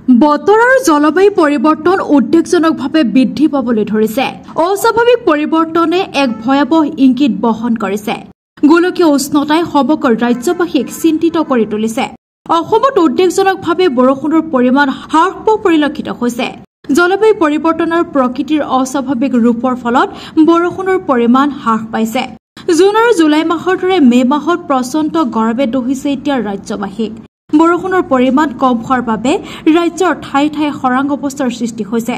বতৰ আৰু জলবায়ু পৰিৱৰ্তন উদ্বেগজনকভাৱে বৃদ্ধি পাবলৈ ধৰিছে। অস্বাভাৱিক পৰিৱৰ্তনে এক ভয়াৱহ ইংগিত বহন কৰিছে। গোলকীয় উষ্ণতাই সমগ্ৰ ৰাজ্যবাসীক চিন্তিত কৰি তুলিছে। অসমত উদ্বেগজনকভাৱে বৰষুণৰ পৰিমাণ হ্ৰাস পোৱা পৰিলক্ষিত হৈছে। জলবায়ু পৰিৱৰ্তনৰ প্ৰকৃতিৰ অস্বাভাৱিক ৰূপৰ ফলত বৰষুণৰ পৰিমাণ হ্ৰাস পাইছে। জুন আৰু জুলাই মাহৰ দৰে মে' মাহত প্ৰচণ্ড গৰমে দহিছে এতিয়া ৰাজ্যবাসীক। বৰষুণৰ পৰিমাণ কম হোৱাৰ বাবে ৰাজ্যৰ ঠায়ে ঠায়ে খৰাং অৱস্থাৰ সৃষ্টি হৈছে।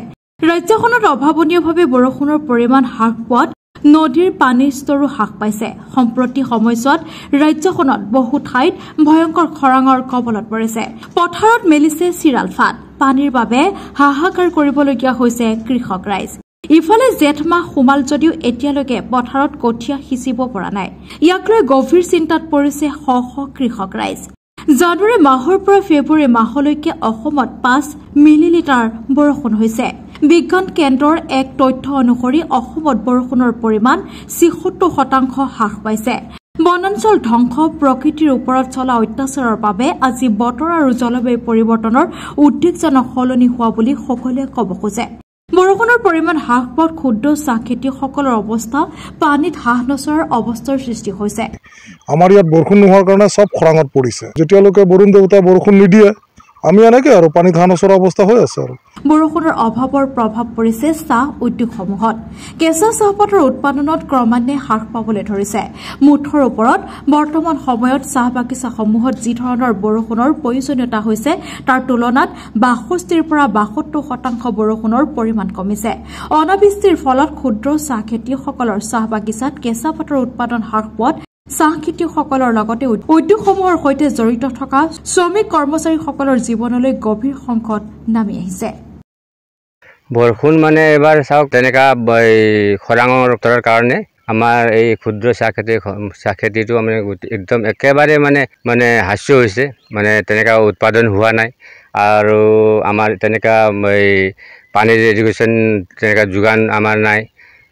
ৰাজ্যখনত অভাৱনীয়ভাৱে বৰষুণৰ পৰিমাণ হ্ৰাস পোৱাত নদীৰ পানীৰ স্তৰো হ্ৰাস পাইছে। সম্প্ৰতি সময়ছোৱাত ৰাজ্যখনত বহু ঠাইত ভয়ংকৰ খৰাঙৰ কবলত পৰিছে। পথাৰত মেলিছে চিৰাল ফাট। পানীৰ বাবে হাহাকাৰ কৰিবলগীয়া হৈছে কৃষক ৰাইজ। ইফালে জেঠ মাহ সোমাল যদিও এতিয়ালৈকে পথাৰত কঠীয়া সিঁচিব পৰা নাই। ইয়াক লৈ গভীৰ চিন্তাত পৰিছে শ শ কৃষক ৰাইজ। জানুৱাৰী মাহৰ পৰা ফেব্ৰুৱাৰী মাহলৈকে অসমত 5 মিলিলিটাৰ বৰষুণ হৈছে। বিজ্ঞান কেন্দ্ৰৰ এক তথ্য অনুসৰি অসমত বৰষুণৰ পৰিমাণ 76% হ্ৰাস পাইছে। বনাঞ্চল ধ্বংস, প্ৰকৃতিৰ ওপৰত চলা অত্যাচাৰৰ বাবে আজি বতৰ আৰু জলবায়ু পৰিৱৰ্তনৰ উদ্বেগজনক সলনি হোৱা বুলি সকলোৱে ক'ব খোজে। বৰষুণৰ পৰিমাণ হ্ৰাস পোৱাত ক্ষুদ্ৰ চাহ খেতিয়কসকলৰ অৱস্থা পানীত হাঁহ নচৰাৰ অৱস্থাৰ সৃষ্টি হৈছে। আমাৰ ইয়াত বৰষুণ নোহোৱাৰ কাৰণে চব খৰাঙত পৰিছে। যেতিয়ালৈকে বৰুণ দেৱতাই বৰষুণ নিদিয়ে আমি এনেকৈ আৰু পানীত হাঁহ নচৰা অৱস্থা হৈ আছে। আৰু বৰষুণৰ অভাৱৰ প্ৰভাৱ পৰিছে চাহ উদ্যোগসমূহত। কেঁচা চাহপাতৰ উৎপাদনত ক্ৰমান্বয়ে হ্ৰাস পাবলৈ ধৰিছে। মুঠৰ ওপৰত বৰ্তমান সময়ত চাহ বাগিচাসমূহত যি ধৰণৰ বৰষুণৰ প্ৰয়োজনীয়তা হৈছে তাৰ তুলনাত ৬২ পৰা ৭২% বৰষুণৰ পৰিমাণ কমিছে। অনাবৃষ্টিৰ ফলত ক্ষুদ্ৰ চাহ খেতিয়কসকলৰ চাহ বাগিচাত কেঁচা পাতৰ উৎপাদন হ্ৰাস পোৱাত চাহ খেতিয়কসকলৰ লগতে উদ্যোগসমূহৰ সৈতে জড়িত থকা শ্ৰমিক কৰ্মচাৰীসকলৰ জীৱনলৈ গভীৰ সংকট নামি আহিছে। বৰষুণ মানে এবাৰ চাওক তেনেকুৱা খৰাঙৰ কাৰণে আমাৰ এই ক্ষুদ্ৰ চাহ খেতিটো মানে একদম একেবাৰে মানে হাস্য হৈছে। মানে তেনেকুৱা উৎপাদন হোৱা নাই আৰু আমাৰ তেনেকুৱা পানীৰ ইৰিগেশ্যন তেনেকুৱা যোগান আমাৰ নাই।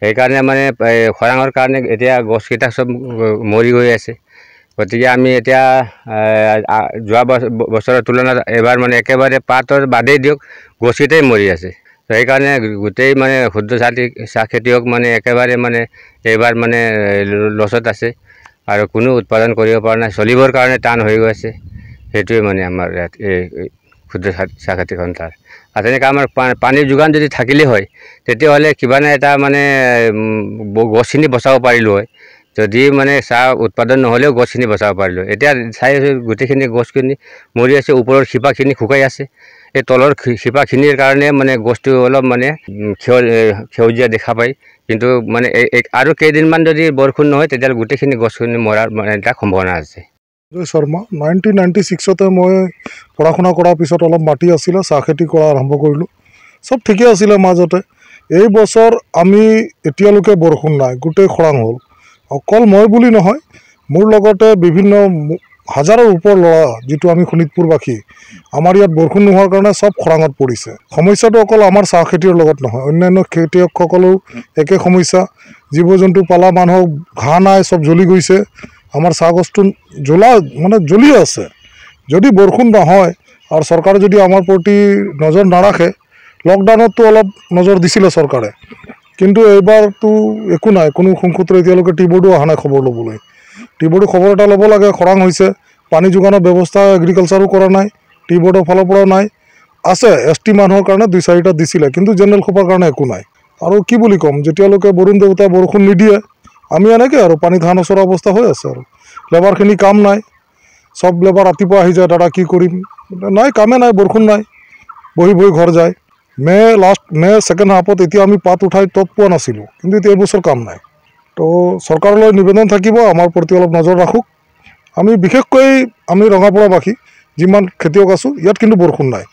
সেইকাৰণে মানে খৰাঙৰ কাৰণে এতিয়া গছকেইটা চব মৰি গৈ আছে। গতিকে আমি এতিয়া যোৱা বছৰৰ তুলনাত এবাৰ মানে একেবাৰে পাতৰ বাদেই দিয়ক গছকেইটাই মৰি আছে। সেইকাৰণে গোটেই মানে ক্ষুদ্ৰ চাহ খেতিয়ক মানে একেবাৰে মানে এইবাৰ মানে লছত আছে আৰু কোনো উৎপাদন কৰিব পৰা নাই। চলিবৰ কাৰণে টান হৈ গৈ আছে। সেইটোৱে মানে আমাৰ ইয়াত এই ক্ষুদ্ৰ চাহ খেতি সন্থাৰ। আৰু তেনেকৈ আমাৰ পানীৰ যোগান যদি থাকিলে হয় তেতিয়াহ'লে কিবা এটা মানে গছখিনি বচাব পাৰিলোঁ হয়। যদি মানে চাহ উৎপাদন নহ'লেও গছখিনি বচাব পাৰিলোঁ। এতিয়া চাই আছোঁ গোটেইখিনি গছখিনি মৰি আছে। ওপৰৰ শিপাখিনি শুকাই আছে। এই তলৰ শিপাখিনিৰ কাৰণে মানে গছটো অলপ মানে সেউজীয়া দেখা পায়। কিন্তু মানে আৰু কেইদিনমান যদি বৰষুণ নহয় তেতিয়াহ'লে গোটেইখিনি গছখিনি মৰাৰ মানে এটা সম্ভাৱনা আছে। শৰ্মা 1996 মই পঢ়া শুনা কৰাৰ পিছত অলপ মাটি আছিলে, চাহ খেতি কৰা আৰম্ভ কৰিলোঁ। চব ঠিকে আছিলে মাজতে। এই বছৰ আমি এতিয়ালৈকে বৰষুণ নাই, গোটেই খৰাং হ'ল। অকল মই বুলি নহয়, মোৰ লগতে বিভিন্ন হাজাৰৰ ওপৰ ল'ৰা যিটো আমি শোণিতপুৰবাসী, আমাৰ ইয়াত বৰষুণ নোহোৱাৰ কাৰণে চব খৰাঙত পৰিছে। সমস্যাটো অকল আমাৰ চাহ খেতিৰ লগত নহয়, অন্যান্য খেতিয়কসকলেও একে সমস্যা। জীৱ জন্তু পালা মানুহক ঘাঁহ নাই, চব জ্বলি গৈছে। আমাৰ চাহ গছটো জ্বলি আছে। যদি বৰষুণ নহয় আৰু চৰকাৰে যদি আমাৰ প্ৰতি নজৰ নাৰাখে, লকডাউনততো অলপ নজৰ দিছিলে চৰকাৰে, কিন্তু এইবাৰতো একো নাই। কোনো সংসূত্ৰে এতিয়ালৈকে টি বোৰ্ডো অহা নাই খবৰ ল'বলৈ। টি বোৰ্ডো খবৰ এটা ল'ব লাগে। খৰাং হৈছে, পানী যোগানৰ ব্যৱস্থা এগ্ৰিকালচাৰো কৰা নাই, টি বোৰ্ডৰ ফালৰ পৰাও নাই। আছে ST মানুহৰ কাৰণে 2-4টা দিছিলে, কিন্তু জেনেৰেল খোপাৰ কাৰণে একো নাই। আৰু কি বুলি ক'ম, যেতিয়ালৈকে বৰুণ দেৱতাই বৰষুণ নিদিয়ে আমি এনেকৈ আৰু পানীত হাঁহ নচৰা অৱস্থা হৈ আছে। আৰু লেবাৰখিনি কাম নাই। চব লেবাৰ ৰাতিপুৱা আহি যায়, দাদা কি কৰিম, নাই কামে নাই, বৰষুণ নাই, বহি বহি ঘৰ যায়। মে ছেকেণ্ড হাফত এতিয়া আমি পাত উঠাই তত পোৱা নাছিলোঁ, কিন্তু এতিয়া এইবছৰ কাম নাই। তো চৰকাৰলৈ নিবেদন থাকিব আমাৰ প্ৰতি অলপ নজৰ ৰাখক। আমি বিশেষকৈ আমি ৰঙাপৰাবাসী যিমান খেতিয়ক আছোঁ, ইয়াত কিন্তু বৰষুণ নাই।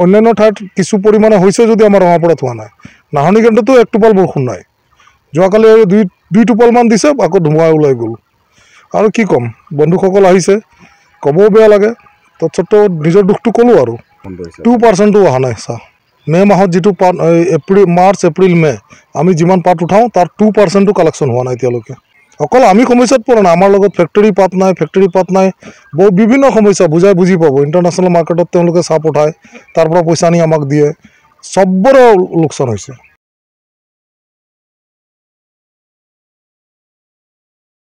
অন্যান্য ঠাইত কিছু পৰিমাণে হৈছে যদি আমাৰ ৰঙাপৰাত হোৱা নাই। নাহনি কেন্দ্ৰতো 1 টোপাল বৰষুণ নাই। যোৱাকালি 2 টোপালমান দিছে, আকৌ ধুমুহা ওলাই গ'ল। আৰু কি ক'ম, বন্ধুসকল আহিছে, ক'বও বেয়া লাগে। তৎসত্ত্বেও নিজৰ দুখটো ক'লোঁ। আৰু 2%ও অহা নাই চাহ। মে' মাহত যিটো পাত মাৰ্চ, এপ্ৰিল, মে' আমি যিমান পাত উঠাওঁ তাৰ 2%ও কালেকশ্যন হোৱা নাই এতিয়ালৈকে। অকল আমি সমস্যাত পৰা নাই, আমাৰ লগত ফেক্টৰী পাত নাই, বিভিন্ন সমস্যা বুজাই বুজি পাব। ইণ্টাৰনেশ্যনেল মাৰ্কেটত তেওঁলোকে চাহ পঠায়, তাৰ পৰা পইচা আনি আমাক দিয়ে, চবৰে লোকচান হৈছে।